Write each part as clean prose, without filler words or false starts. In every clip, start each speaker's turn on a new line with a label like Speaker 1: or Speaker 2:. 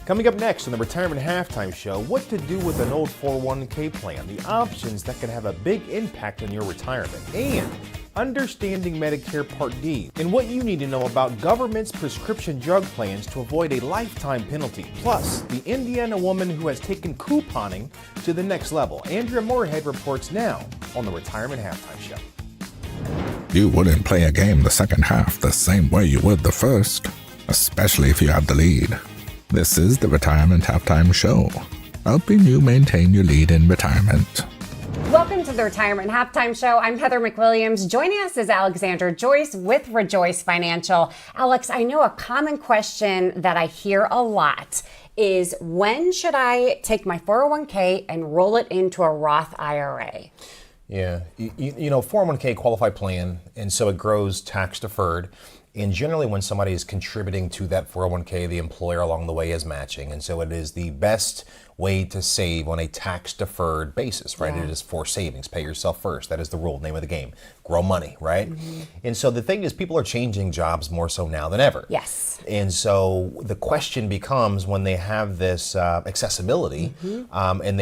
Speaker 1: Coming up next on the Retirement Halftime Show, what to do with an old 401k plan, the options that can have a big impact on your retirement, and understanding Medicare Part D, and what you need to know about government's prescription drug plans to avoid a lifetime penalty. Plus, the Indiana woman who has taken couponing to the next level. Andrea Moorhead reports now on the Retirement Halftime Show.
Speaker 2: You wouldn't play a game the second half the same way you would the first, especially if you had the lead. This is the Retirement Halftime Show, helping you maintain your lead in retirement.
Speaker 3: Welcome to the Retirement Halftime Show. I'm Heather McWilliams. Joining us is Alexandra Joyce with Rejoice Financial. Alex, I know a common question that I hear a lot is, when should I take my 401k and roll it into a Roth IRA?
Speaker 4: Yeah, you know, 401k qualified plan, and so it grows tax deferred. And generally when somebody is contributing to that 401k, the employer along the way is matching. And so it is the best way to save on a tax deferred basis, right? Yeah. It is for savings. Pay yourself first. That is the rule, name of the game. Grow money, right? Mm-hmm. And so the thing is, people are changing jobs more so now than ever.
Speaker 3: Yes.
Speaker 4: And so the question becomes, when they have this accessibility, and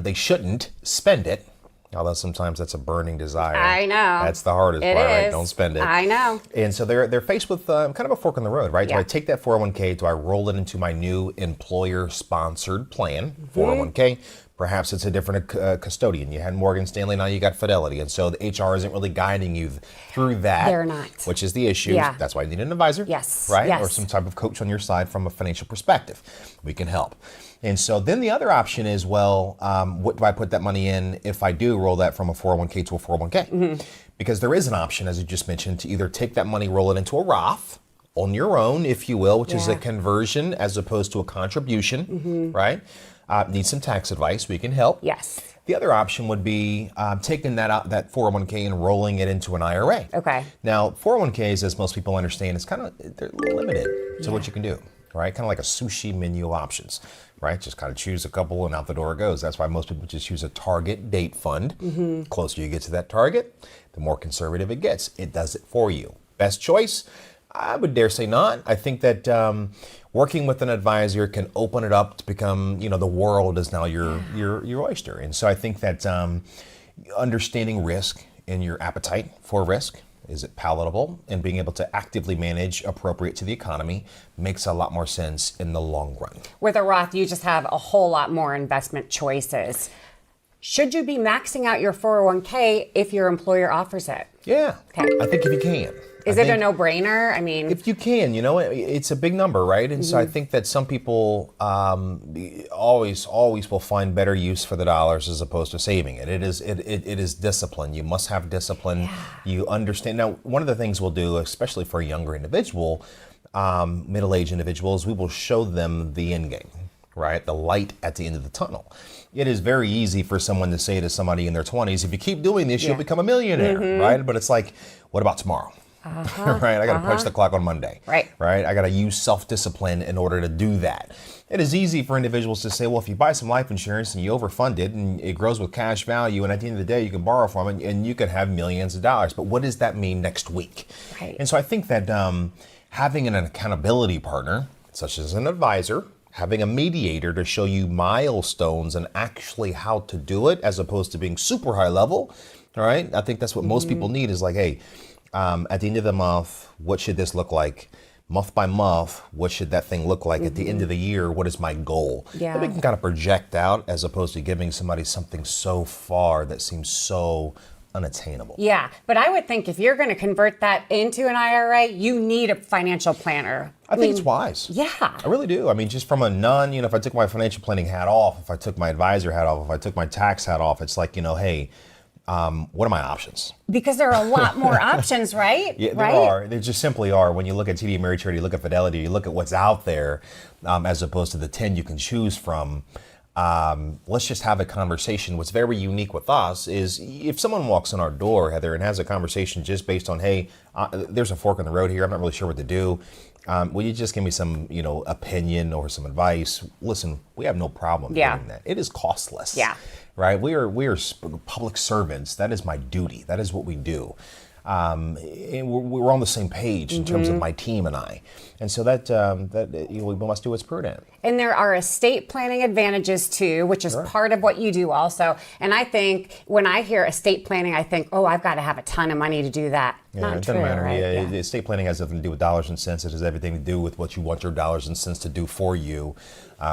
Speaker 4: they shouldn't spend it. Although sometimes that's a burning desire.
Speaker 3: I know.
Speaker 4: That's the hardest part, right? Don't spend it.
Speaker 3: I know.
Speaker 4: And so they're faced with kind of a fork in the road, right? Yeah. Do I take that 401k? Do I roll it into my new employer-sponsored plan, 401k? Perhaps it's a different custodian. You had Morgan Stanley, now you got Fidelity. And so the HR isn't really guiding you through that.
Speaker 3: They're not.
Speaker 4: Which is the issue.
Speaker 3: Yeah.
Speaker 4: That's why you need an advisor.
Speaker 3: Yes.
Speaker 4: Right?
Speaker 3: Yes.
Speaker 4: Or some type of coach on your side from a financial perspective. We can help. And so then the other option is, well, what do I put that money in if I do roll that from a 401k to a 401k? Because there is an option, as you just mentioned, to either take that money, roll it into a Roth on your own, if you will, which is a conversion as opposed to a contribution, right? Need some tax advice, we can help.
Speaker 3: Yes.
Speaker 4: The other option would be taking that 401k and rolling it into an IRA.
Speaker 3: Okay.
Speaker 4: Now, 401ks, as most people understand, they're limited to what you can do, right? Kind of like a sushi menu of options, right? Just kind of choose a couple and out the door it goes. That's why most people just use a target date fund. The closer you get to that target, the more conservative it gets. It does it for you. Best choice? I would dare say not. I think that working with an advisor can open it up to become, the world is now your oyster. And so I think that understanding risk and your appetite for risk, is it palatable, and being able to actively manage appropriate to the economy makes a lot more sense in the long run.
Speaker 3: With a Roth, you just have a whole lot more investment choices. Should you be maxing out your 401k if your employer offers it?
Speaker 4: Yeah.
Speaker 3: Okay.
Speaker 4: I think if you can.
Speaker 3: Is it a no-brainer? I mean,
Speaker 4: if you can, it's a big number, right? And so I think that some people always will find better use for the dollars as opposed to saving it. It is discipline. You must have discipline. Yeah. You understand. Now, one of the things we'll do, especially for a younger individual, middle-aged individuals, we will show them the end game, right? The light at the end of the tunnel. It is very easy for someone to say to somebody in their 20s, if you keep doing this, you'll become a millionaire, right? But it's like, what about tomorrow? Right? I got to punch the clock on Monday.
Speaker 3: Right?
Speaker 4: I got to use self-discipline in order to do that. It is easy for individuals to say, well, if you buy some life insurance and you overfund it and it grows with cash value, and at the end of the day, you can borrow from it and you can have millions of dollars. But what does that mean next week?
Speaker 3: Right.
Speaker 4: And so I think that having an accountability partner, such as an advisor, having a mediator to show you milestones and actually how to do it, as opposed to being super high level, all right? I think that's what most people need, is like, hey, at the end of the month, what should this look like? Month by month, what should that thing look like? At the end of the year, what is my goal?
Speaker 3: Yeah.
Speaker 4: That we can kind of project out, as opposed to giving somebody something so far that seems so unattainable.
Speaker 3: Yeah, but I would think if you're going to convert that into an IRA, you need a financial planner.
Speaker 4: I think it's wise.
Speaker 3: Yeah.
Speaker 4: I really do. I mean, just from a if I took my financial planning hat off, if I took my advisor hat off, if I took my tax hat off, it's like, hey, what are my options?
Speaker 3: Because there are a lot more options, right?
Speaker 4: Yeah, there are. There just simply are. When you look at TD Ameritrade, you look at Fidelity, you look at what's out there, as opposed to the 10 you can choose from. Let's just have a conversation. What's very unique with us is if someone walks in our door, Heather, and has a conversation just based on, hey, there's a fork in the road here, I'm not really sure what to do. Will you just give me some, opinion or some advice? Listen, we have no problem doing that. It is costless.
Speaker 3: Yeah.
Speaker 4: Right? We are public servants. That is my duty. That is what we do. and we're on the same page in terms of my team and I. And so that we must do what's prudent.
Speaker 3: And there are estate planning advantages too, which is part of what you do also. And I think when I hear estate planning, I think, oh, I've got to have a ton of money to do that.
Speaker 4: Yeah,
Speaker 3: Not
Speaker 4: it
Speaker 3: true,
Speaker 4: doesn't matter.
Speaker 3: right?
Speaker 4: Yeah, estate planning has nothing to do with dollars and cents. It has everything to do with what you want your dollars and cents to do for you,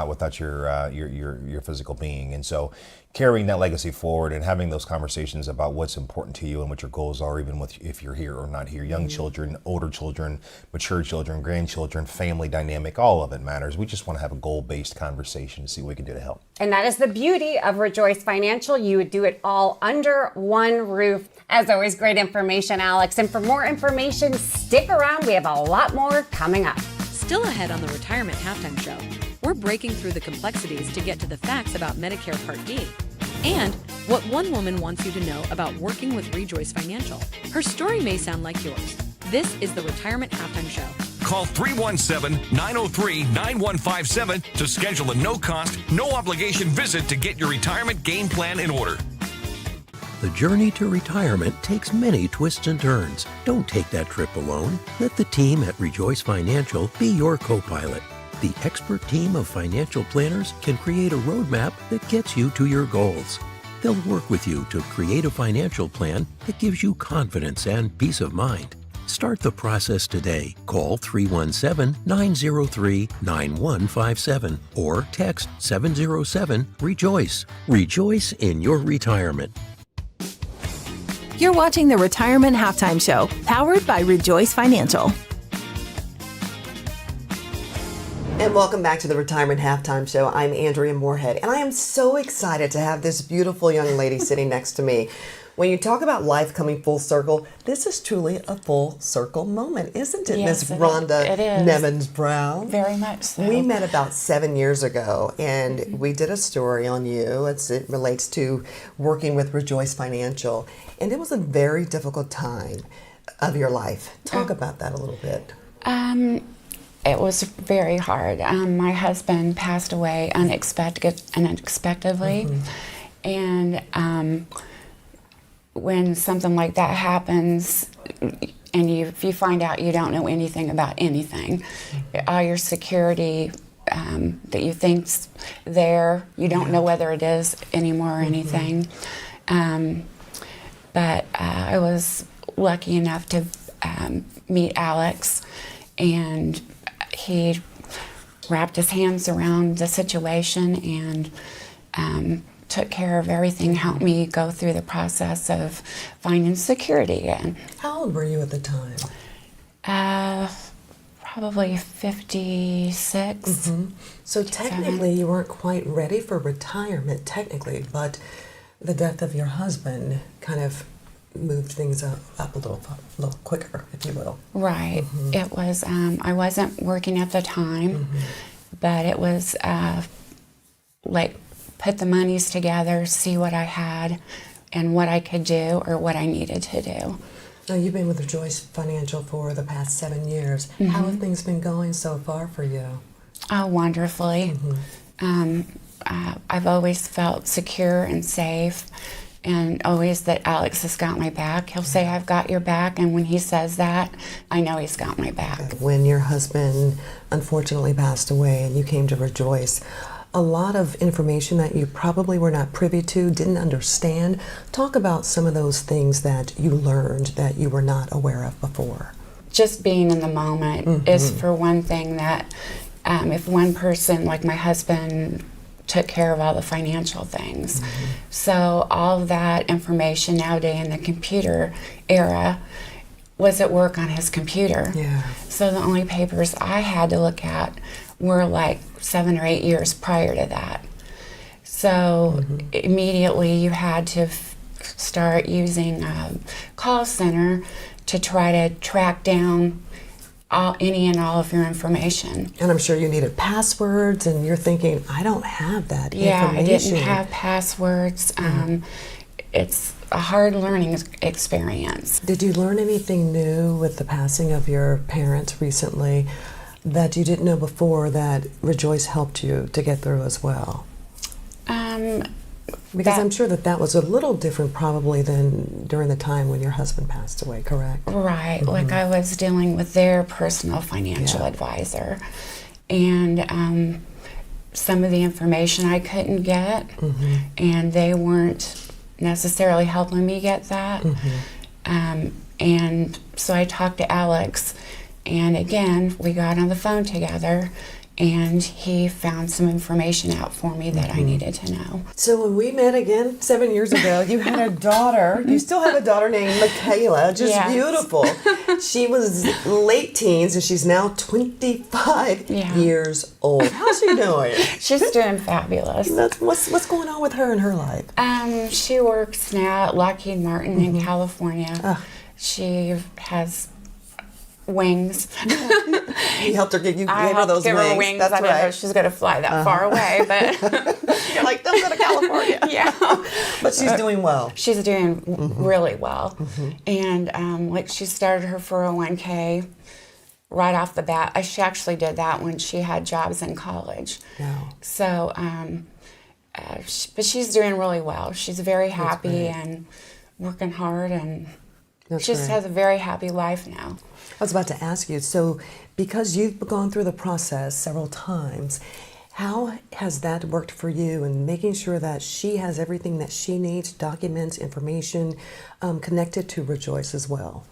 Speaker 4: without your physical being. And so, carrying that legacy forward and having those conversations about what's important to you and what your goals are, even with if you're here or not here, young children, older children, mature children, grandchildren, family dynamic, all of it matters. We just want to have a goal-based conversation to see what we can do to help.
Speaker 3: And that is the beauty of Rejoice Financial. You would do it all under one roof. As always, great information, Alex. And for more information, stick around. We have a lot more coming up.
Speaker 5: Still ahead on the Retirement Halftime Show, we're breaking through the complexities to get to the facts about Medicare Part D and what one woman wants you to know about working with Rejoice Financial. Her story may sound like yours. This is the Retirement Halftime Show.
Speaker 6: Call 317-903-9157 to schedule a no-cost, no-obligation visit to get your retirement game plan in order.
Speaker 7: The journey to retirement takes many twists and turns. Don't take that trip alone. Let the team at Rejoice Financial be your co-pilot. The expert team of financial planners can create a roadmap that gets you to your goals. They'll work with you to create a financial plan that gives you confidence and peace of mind. Start the process today. Call 317-903-9157 or text 707-REJOICE. Rejoice in your retirement.
Speaker 8: You're watching the Retirement Halftime Show, powered by Rejoice Financial.
Speaker 9: And welcome back to the Retirement Halftime Show. I'm Andrea Moorhead, and I am so excited to have this beautiful young lady sitting next to me. When you talk about life coming full circle, this is truly a full circle moment, isn't it,
Speaker 10: Yes,
Speaker 9: Miss Rhonda
Speaker 10: it is.
Speaker 9: Nevins-Brown?
Speaker 10: Very much so.
Speaker 9: We met about 7 years ago, and we did a story on you. It relates to working with Rejoice Financial, and it was a very difficult time of your life. Talk about that a little bit.
Speaker 10: It was very hard. My husband passed away unexpectedly, and when something like that happens, and if you find out you don't know anything about anything, all your security that you think's there, you don't know whether it is anymore or anything. But I was lucky enough to meet Alex, and he wrapped his hands around the situation and took care of everything, helped me go through the process of finding security again.
Speaker 9: How old were you at the time?
Speaker 10: Probably 56.
Speaker 9: So technically you weren't quite ready for retirement, technically, but the death of your husband kind of moved things up a little quicker, if you will.
Speaker 10: Right. It was, I wasn't working at the time, but it was like put the monies together, see what I had and what I could do or what I needed to do.
Speaker 9: Now, you've been with Rejoice Financial for the past 7 years. How have things been going so far for you?
Speaker 10: Oh, wonderfully. I've always felt secure and safe, and always that Alex has got my back. He'll say, I've got your back, and when he says that, I know he's got my back.
Speaker 9: When your husband unfortunately passed away and you came to Rejoice, a lot of information that you probably were not privy to, didn't understand. Talk about some of those things that you learned that you were not aware of before.
Speaker 10: Just being in the moment is, for one thing, that if one person, like my husband, took care of all the financial things. So all of that information nowadays in the computer era was at work on his computer. So the only papers I had to look at were like 7 or 8 years prior to that. So immediately you had to start using a call center to try to track down any and all of your information.
Speaker 9: And I'm sure you needed passwords, and you're thinking, I don't have that information.
Speaker 10: I didn't have passwords. It's a hard learning experience.
Speaker 9: Did you learn anything new with the passing of your parents recently that you didn't know before that Rejoice helped you to get through as well? Because I'm sure that was a little different probably than during the time when your husband passed away, correct?
Speaker 10: Right. Like I was dealing with their personal financial advisor. And some of the information I couldn't get, and they weren't necessarily helping me get that. And so I talked to Alex, and again, we got on the phone together, and he found some information out for me that I needed to know.
Speaker 9: So when we met again 7 years ago, you had a daughter. You still have a daughter named Michaela, just beautiful. She was late teens, and she's now 25 years old. How's she doing?
Speaker 10: She's doing fabulous.
Speaker 9: What's going on with her in her life?
Speaker 10: She works now at Lockheed Martin in California. She has wings.
Speaker 9: You helped her. You gave her those
Speaker 10: give
Speaker 9: wings.
Speaker 10: Her wings.
Speaker 9: That's
Speaker 10: I didn't know
Speaker 9: right.
Speaker 10: she's going to fly that far away, but
Speaker 9: you're like, don't go to California.
Speaker 10: Yeah,
Speaker 9: but she's doing well.
Speaker 10: She's doing really well, and like she started her 401k right off the bat. She actually did that when she had jobs in college.
Speaker 9: Yeah.
Speaker 10: So, but she's doing really well. She's very happy and working hard, and she just has a very happy life now.
Speaker 9: I was about to ask you, so because you've gone through the process several times, how has that worked for you in making sure that she has everything that she needs, documents, information, connected to Rejoice as well?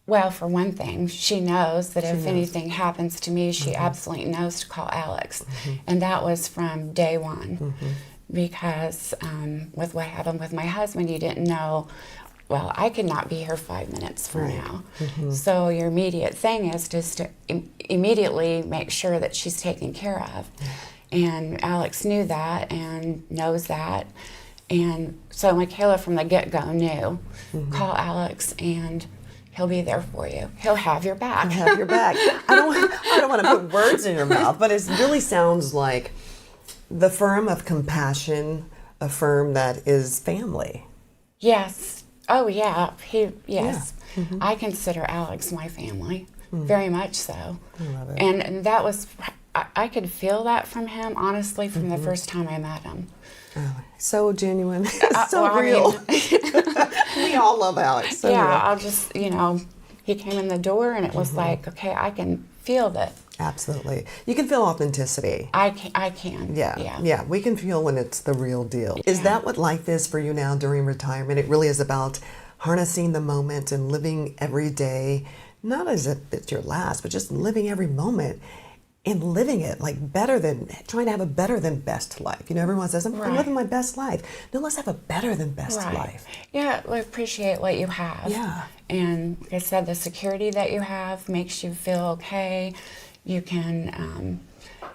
Speaker 10: Well, for one thing, she knows that if anything happens to me, she absolutely knows to call Alex. And that was from day one. Because with what happened with my husband, you didn't know, well, I could not be here 5 minutes from now. So your immediate thing is just to immediately make sure that she's taken care of. And Alex knew that and knows that. And so Michaela from the get-go knew, call Alex and he'll be there for you. He'll have your back.
Speaker 9: He'll have your back. I don't want to put words in your mouth, but it really sounds like the firm of compassion, a firm that is family.
Speaker 10: Yes. Oh, yeah. Yes. I consider Alex my family, very much so.
Speaker 9: I love it.
Speaker 10: And that was, I could feel that from him, honestly, from the first time I met him.
Speaker 9: Oh, so genuine. So real. We all love Alex. So
Speaker 10: yeah,
Speaker 9: real.
Speaker 10: I'll just, he came in the door and it was like, okay, I can feel that.
Speaker 9: Absolutely. You can feel authenticity.
Speaker 10: I can.
Speaker 9: Yeah. We can feel when it's the real deal. Is that what life is for you now during retirement? It really is about harnessing the moment and living every day, not as if it's your last, but just living every moment and living it like trying to have a better than best life. Everyone says, I'm living my best life. No, let's have a better than best life.
Speaker 10: Yeah, we appreciate what you have.
Speaker 9: Yeah.
Speaker 10: And like I said, the security that you have makes you feel okay. You can,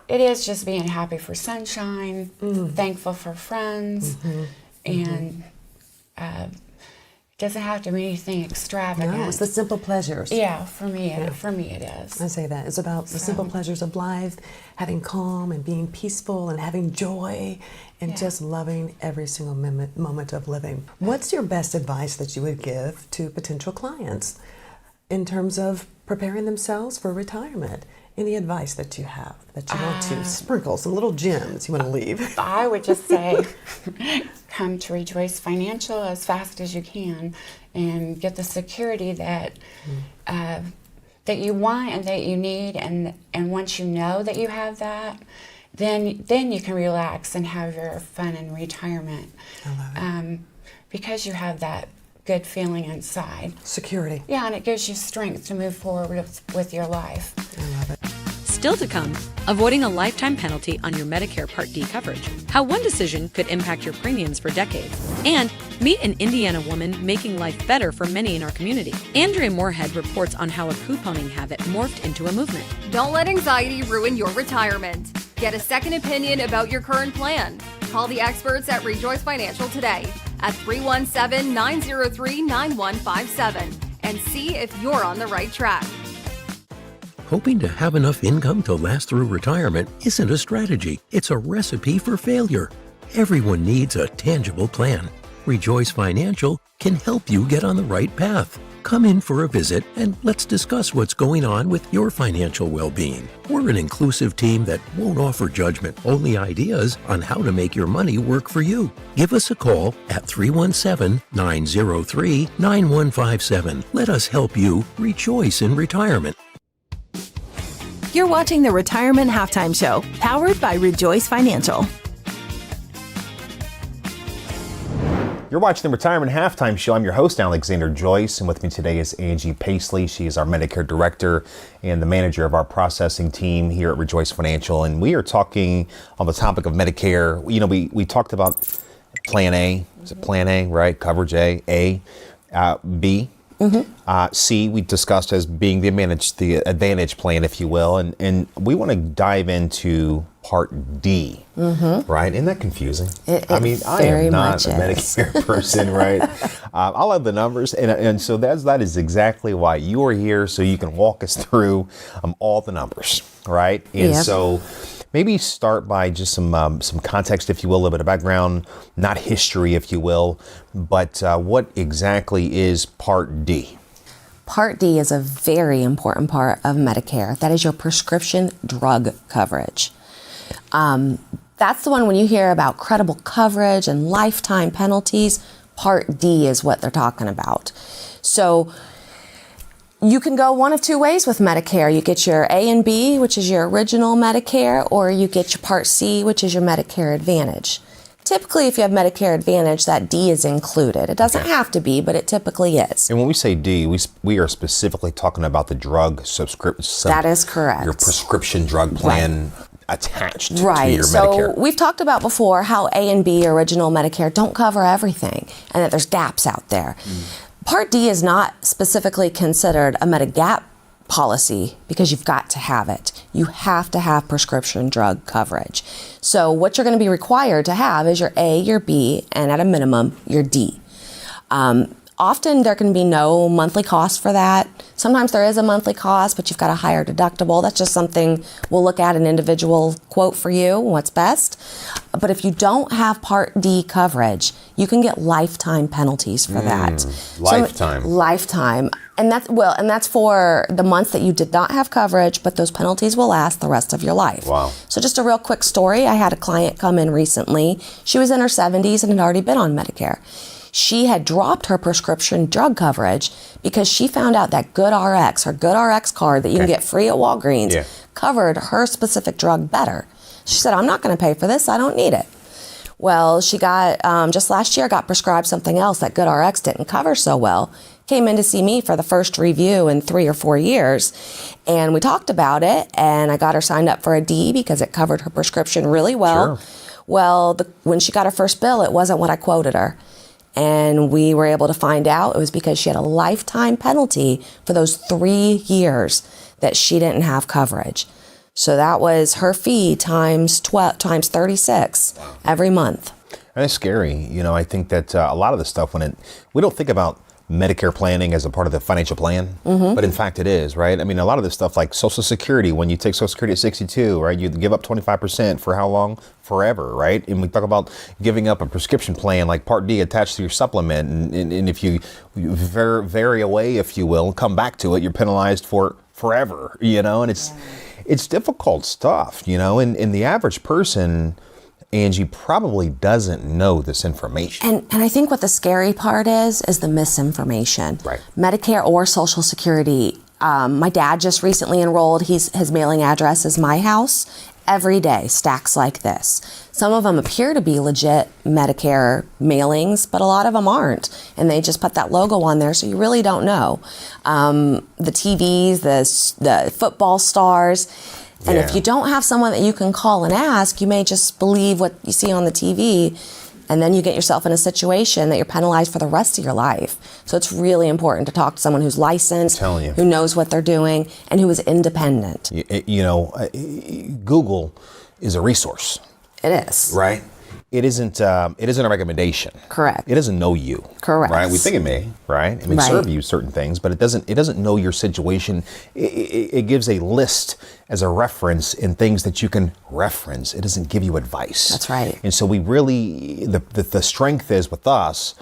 Speaker 10: it is just being happy for sunshine, thankful for friends, and it doesn't have to be anything extravagant.
Speaker 9: No, it's the simple pleasures.
Speaker 10: Yeah, for me it is.
Speaker 9: I say that. It's about the simple pleasures of life, having calm and being peaceful and having joy and just loving every single moment of living. What's your best advice that you would give to potential clients in terms of preparing themselves for retirement? Any advice that you have that you want to sprinkle, some little gems you want to leave?
Speaker 10: I would just say come to Rejoice Financial as fast as you can and get the security that that you want and that you need, and once you know that you have that, then you can relax and have your fun in retirement.
Speaker 9: I love it.
Speaker 10: Because you have that good feeling inside.
Speaker 9: Security.
Speaker 10: Yeah, and it gives you strength to move forward with your life.
Speaker 9: I love it.
Speaker 5: Still to come, avoiding a lifetime penalty on your Medicare Part D coverage, how one decision could impact your premiums for decades, and meet an Indiana woman making life better for many in our community. Andrea Moorhead reports on how a couponing habit morphed into a movement.
Speaker 11: Don't let anxiety ruin your retirement. Get a second opinion about your current plan. Call the experts at Rejoice Financial today at 317-903-9157 and see if you're on the right track.
Speaker 7: Hoping to have enough income to last through retirement isn't a strategy, it's a recipe for failure. Everyone needs a tangible plan. Rejoice Financial can help you get on the right path. Come in for a visit and let's discuss what's going on with your financial well-being. We're an inclusive team that won't offer judgment, only ideas on how to make your money work for you. Give us a call at 317-903-9157. Let us help you rejoice in retirement.
Speaker 8: You're watching the Retirement Halftime Show, powered by Rejoice Financial.
Speaker 1: You're watching the Retirement Halftime Show. I'm your host, Alexander Joyce, and with me today is Angie Paisley. She is our Medicare Director and the manager of our processing team here at Rejoice Financial. And we are talking on the topic of Medicare. You know, we talked about Plan A. Is it Plan A, right? Coverage A, B. C, we discussed as being the Advantage plan, if you will. And we want to dive into Part D, right? Isn't that confusing? I mean, I am not a Medicare person, right? I'll have the numbers. And so that is exactly why you are here, so you can walk us through all the numbers, right? And so maybe start by just some context, if you will, a little bit of background, not history, if you will, but what exactly is Part D?
Speaker 12: Part D is a very important part of Medicare. That is your prescription drug coverage. That's the one when you hear about credible coverage and lifetime penalties, Part D is what they're talking about. So you can go one of two ways with Medicare. You get your A and B, which is your original Medicare, or you get your Part C, which is your Medicare Advantage. Typically, if you have Medicare Advantage, that D is included. It doesn't have to be, but it typically is.
Speaker 1: And when we say D, we are specifically talking about the drug subscription.
Speaker 12: That is correct.
Speaker 1: Your prescription drug plan attached to your Medicare.
Speaker 12: So we've talked about before how A and B, original Medicare, don't cover everything and that there's gaps out there. Part D is not specifically considered a Medigap policy because you've got to have it. You have to have prescription drug coverage. So what you're going to be required to have is your A, your B, and at a minimum, your D. Often there can be no monthly cost for that. Sometimes there is a monthly cost, but you've got a higher deductible. That's just something we'll look at an individual quote for you, what's best. But if you don't have Part D coverage, you can get lifetime penalties for that.
Speaker 1: Lifetime.
Speaker 12: So, lifetime. And that's for the months that you did not have coverage, but those penalties will last the rest of your life.
Speaker 1: Wow.
Speaker 12: So just a real quick story. I had a client come in recently. She was in her 70s and had already been on Medicare. She had dropped her prescription drug coverage because she found out that GoodRx, her GoodRx card that you can get free at Walgreens, covered her specific drug better. She said, I'm not going to pay for this. I don't need it. Well, she got, just last year, got prescribed something else that GoodRx didn't cover so well. Came in to see me for the first review in 3 or 4 years. And we talked about it, and I got her signed up for a D because it covered her prescription really well.
Speaker 1: Sure.
Speaker 12: Well, when she got her first bill, it wasn't what I quoted her. And we were able to find out it was because she had a lifetime penalty for those 3 years that she didn't have coverage. So that was her fee times 36 every month.
Speaker 1: And it's scary. You know, I think that a lot of the stuff we don't think about Medicare planning as a part of the financial plan, but in fact it is, right? I mean, a lot of this stuff like Social Security, when you take Social Security at 62, right, you give up 25% for how long? Forever, right? And we talk about giving up a prescription plan like Part D attached to your supplement, and if you vary away, if you will, come back to it, you're penalized for forever, you know, and it's difficult stuff, you know, and the average person, Angie, probably doesn't know this information.
Speaker 12: And I think what the scary part is the misinformation.
Speaker 1: Right.
Speaker 12: Medicare or Social Security. My dad just recently enrolled. His mailing address is my house. Every day, stacks like this. Some of them appear to be legit Medicare mailings, but a lot of them aren't. And they just put that logo on there, so you really don't know. The TVs, the football stars. And if you don't have someone that you can call and ask, you may just believe what you see on the TV, and then you get yourself in a situation that you're penalized for the rest of your life. So it's really important to talk to someone who's licensed, who knows what they're doing, and who is independent.
Speaker 1: You know, Google is a resource.
Speaker 12: It is.
Speaker 1: Right? It isn't a recommendation.
Speaker 12: Correct.
Speaker 1: It doesn't know you.
Speaker 12: Correct.
Speaker 1: Right? We think it may, right? It may serve you certain things, but it doesn't know your situation. It gives a list as a reference in things that you can reference. It doesn't give you advice.
Speaker 12: That's right.
Speaker 1: And so we really, the strength is with us,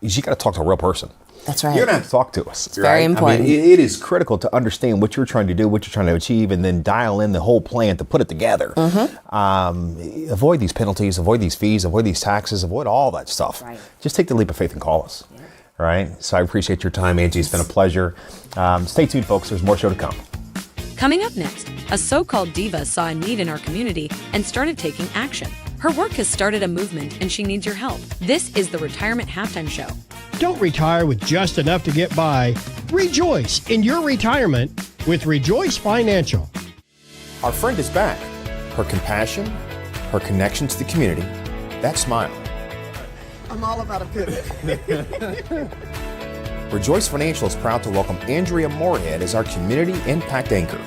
Speaker 1: is you got to talk to a real person.
Speaker 12: That's right.
Speaker 1: You're going to have to talk to us. It's
Speaker 12: very important.
Speaker 1: I mean, it is critical to understand what you're trying to do, what you're trying to achieve, and then dial in the whole plan to put it together. Avoid these penalties, avoid these fees, avoid these taxes, avoid all that stuff.
Speaker 3: Right.
Speaker 1: Just take the leap of faith and call us. Yeah. All right. So I appreciate your time, Angie. It's been a pleasure. Stay tuned, folks. There's more show to come.
Speaker 5: Coming up next, a so-called diva saw a need in our community and started taking action. Her work has started a movement and she needs your help. This is the Retirement Halftime Show.
Speaker 13: Don't retire with just enough to get by. Rejoice in your retirement with Rejoice Financial.
Speaker 1: Our friend is back. Her compassion, her connection to the community, that smile.
Speaker 9: I'm all about a pivot.
Speaker 1: Rejoice Financial is proud to welcome Andrea Moorhead as our community impact anchor.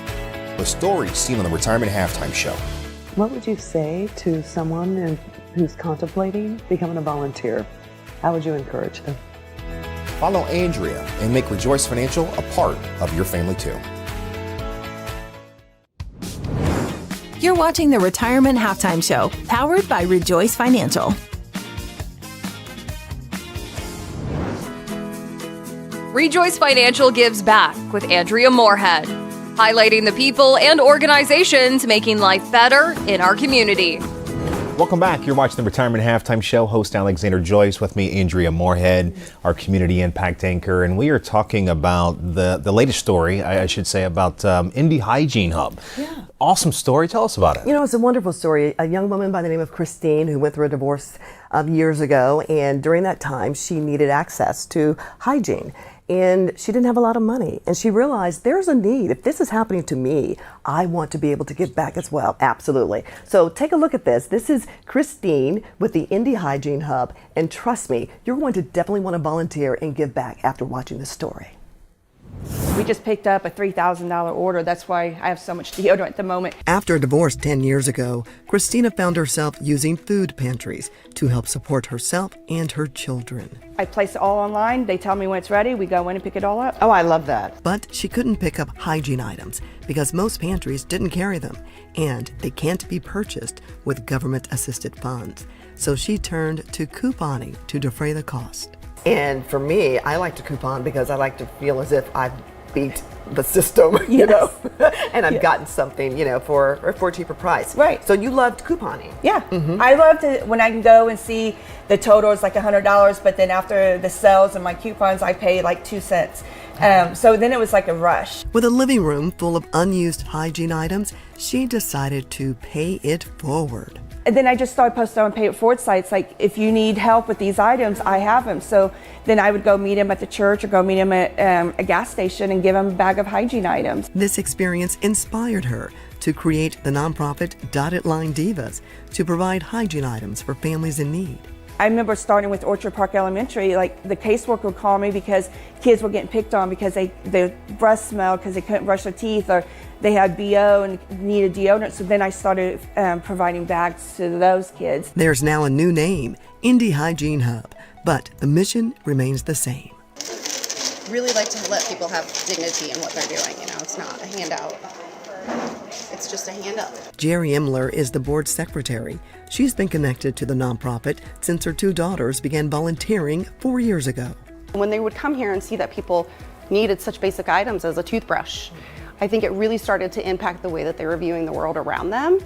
Speaker 1: The stories seen on the Retirement Halftime Show.
Speaker 14: What would you say to someone who's contemplating becoming a volunteer? How would you encourage them?
Speaker 1: Follow Andrea and make Rejoice Financial a part of your family too.
Speaker 8: You're watching the Retirement Halftime Show, powered by Rejoice Financial.
Speaker 11: Rejoice Financial gives back with Andrea Moorhead, highlighting the people and organizations making life better in our community.
Speaker 1: Welcome back. You're watching the Retirement Halftime Show. Host Alexander Joyce, with me, Andrea Moorhead, our community impact anchor. And we are talking about the latest story, I should say, about Indy Hygiene Hub. Yeah. Awesome story. Tell us about it.
Speaker 14: You know, it's a wonderful story. A young woman by the name of Christine who went through a divorce years ago. And during that time, she needed access to hygiene. And she didn't have a lot of money. And she realized there's a need. If this is happening to me, I want to be able to give back as well. Absolutely. So take a look at this. This is Christine with the Indy Hygiene Hub. And trust me, you're going to definitely want to volunteer and give back after watching this story.
Speaker 15: We just picked up a $3,000 order. That's why I have so much deodorant at the moment.
Speaker 9: After a divorce 10 years ago, Christina found herself using food pantries to help support herself and her children.
Speaker 15: I place it all online. They tell me when it's ready. We go in and pick it all up.
Speaker 14: Oh, I love that.
Speaker 9: But she couldn't pick up hygiene items because most pantries didn't carry them, and they can't be purchased with government-assisted funds. So she turned to couponing to defray the cost.
Speaker 14: And for me, I like to coupon because I like to feel as if I've beat the system, you know, and I've gotten something, you know, for a cheaper price.
Speaker 15: Right.
Speaker 14: So you loved couponing.
Speaker 15: Yeah. I love to, when I can go and see the total is like $100, but then after the sales and my coupons, I pay like 2 cents. So then it was like a rush.
Speaker 9: With a living room full of unused hygiene items, she decided to pay it forward.
Speaker 15: And then I just started posting on Pay It Forward sites, like, if you need help with these items, I have them. So then I would go meet him at the church or go meet him at a gas station and give him a bag of hygiene items.
Speaker 9: This experience inspired her to create the nonprofit Dotted Line Divas to provide hygiene items for families in need.
Speaker 15: I remember starting with Orchard Park Elementary, like the caseworker would call me because kids were getting picked on because their breath smelled because they couldn't brush their teeth, or they had BO and needed deodorant. So then I started providing bags to those kids.
Speaker 9: There's now a new name, Indy Hygiene Hub, but the mission remains the same.
Speaker 16: Really like to let people have dignity in what they're doing. You know, it's not a handout. It's just a handout.
Speaker 9: Jerry Imler is the board secretary. She's been connected to the nonprofit since her 2 daughters began volunteering 4 years ago.
Speaker 16: When they would come here and see that people needed such basic items as a toothbrush, I think it really started to impact the way that they were viewing the world around them.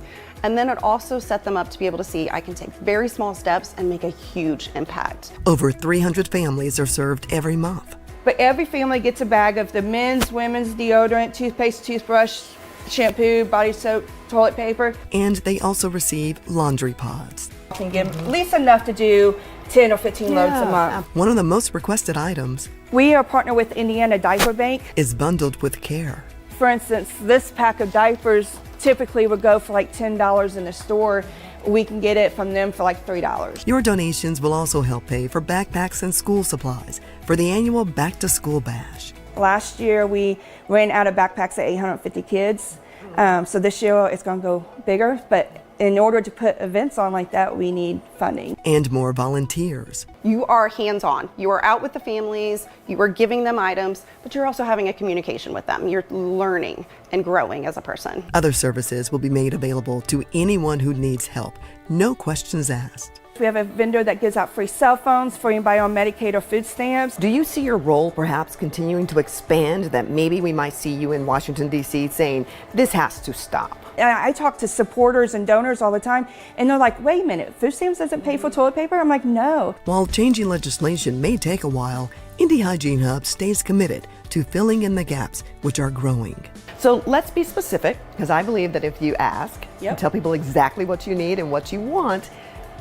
Speaker 16: And then it also set them up to be able to see, I can take very small steps and make a huge impact.
Speaker 9: Over 300 families are served every month.
Speaker 15: But every family gets a bag of the men's, women's deodorant, toothpaste, toothbrush, shampoo, body soap, toilet paper.
Speaker 9: And they also receive laundry pods.
Speaker 15: I can give at least enough to do 10 or 15 loads a month.
Speaker 9: One of the most requested items
Speaker 15: We are partnered with Indiana Diaper Bank.
Speaker 9: Is bundled with care.
Speaker 15: For instance, this pack of diapers typically would go for like $10 in the store. We can get it from them for like $3.
Speaker 9: Your donations will also help pay for backpacks and school supplies for the annual Back to School Bash.
Speaker 15: Last year we ran out of backpacks at 850 kids. So this year it's going to go bigger, but in order to put events on like that, we need funding.
Speaker 9: And more volunteers.
Speaker 16: You are hands-on. You are out with the families, you are giving them items, but you're also having a communication with them. You're learning and growing as a person.
Speaker 9: Other services will be made available to anyone who needs help. No questions asked.
Speaker 15: We have a vendor that gives out free cell phones for anybody on Medicaid or food stamps.
Speaker 14: Do you see your role perhaps continuing to expand, that maybe we might see you in Washington, D.C. saying, this has to stop?
Speaker 15: And I talk to supporters and donors all the time, and they're like, wait a minute, food stamps doesn't pay for toilet paper? I'm like, no.
Speaker 9: While changing legislation may take a while, Indy Hygiene Hub stays committed to filling in the gaps, which are growing. So let's be specific, because I believe that if you ask and tell people exactly what you need and what you want,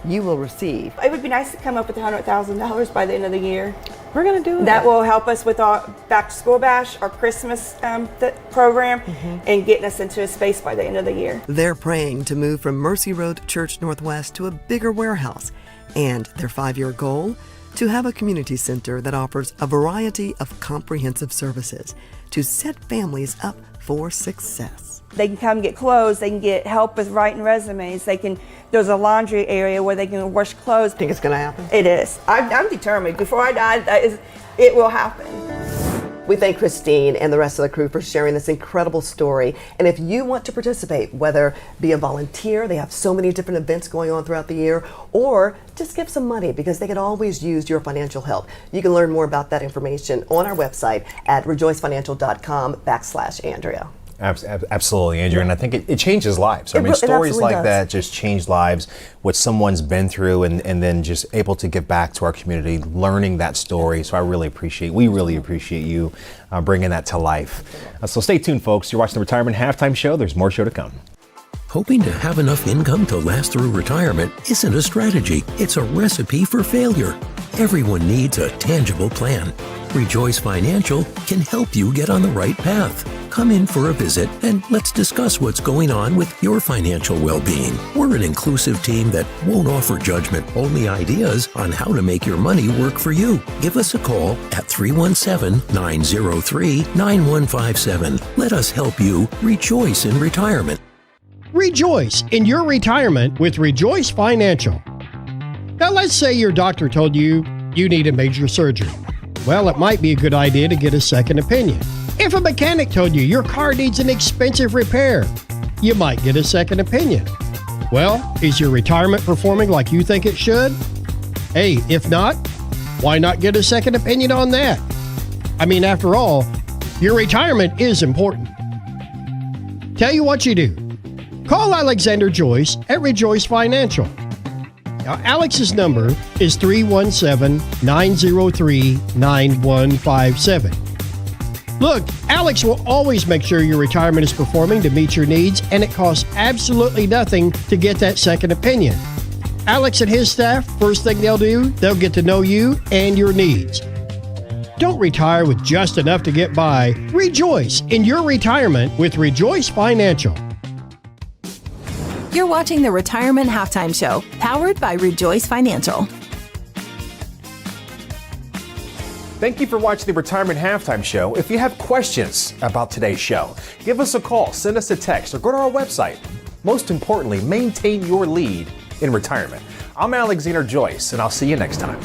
Speaker 9: you will receive.
Speaker 15: It would be nice to come up with $100,000 by the end of the year.
Speaker 9: We're going to do
Speaker 15: that. Will help us with our back to school bash, our Christmas program, and getting us into a space by the end of the year.
Speaker 9: They're praying to move from Mercy Road Church Northwest to a bigger warehouse, and their 5-year goal, to have a community center that offers a variety of comprehensive services to set families up for success.
Speaker 15: They can come get clothes, they can get help with writing resumes, there's a laundry area where they can wash clothes.
Speaker 9: Think it's going to happen?
Speaker 15: It is. I'm determined. Before I die, it will happen.
Speaker 9: We thank Christine and the rest of the crew for sharing this incredible story. And if you want to participate, whether be a volunteer, they have so many different events going on throughout the year, or just give some money, because they can always use your financial help. You can learn more about that information on our website at rejoicefinancial.com/Andrea.
Speaker 4: Absolutely, Andrew, and I think it changes lives. I mean, stories like that just change lives, what someone's been through, and then just able to give back to our community, learning that story. So we really appreciate you bringing that to life. So stay tuned, folks. You're watching the Retirement Halftime Show. There's more show to come.
Speaker 7: Hoping to have enough income to last through retirement isn't a strategy, it's a recipe for failure. Everyone needs a tangible plan. Rejoice Financial can help you get on the right path. Come in for a visit and let's discuss what's going on with your financial well-being. We're an inclusive team that won't offer judgment, only ideas on how to make your money work for you. Give us a call at 317-903-9157. Let us help you rejoice in retirement.
Speaker 13: Rejoice in your retirement with Rejoice Financial. Now, let's say your doctor told you need a major surgery. Well, it might be a good idea to get a second opinion. If a mechanic told you your car needs an expensive repair, you might get a second opinion. Well, is your retirement performing like you think it should? Hey, if not, why not get a second opinion on that? I mean, after all, your retirement is important. Tell you what you do. Call Alexander Joyce at Rejoice Financial. Now, Alex's number is 317-903-9157. Look, Alex will always make sure your retirement is performing to meet your needs, and it costs absolutely nothing to get that second opinion. Alex and his staff, first thing they'll do, they'll get to know you and your needs. Don't retire with just enough to get by. Rejoice in your retirement with Rejoice Financial.
Speaker 8: You're watching the Retirement Halftime Show, powered by Rejoice Financial.
Speaker 1: Thank you for watching the Retirement Halftime Show. If you have questions about today's show, give us a call, send us a text, or go to our website. Most importantly, maintain your lead in retirement. I'm Alexander Joyce, and I'll see you next time.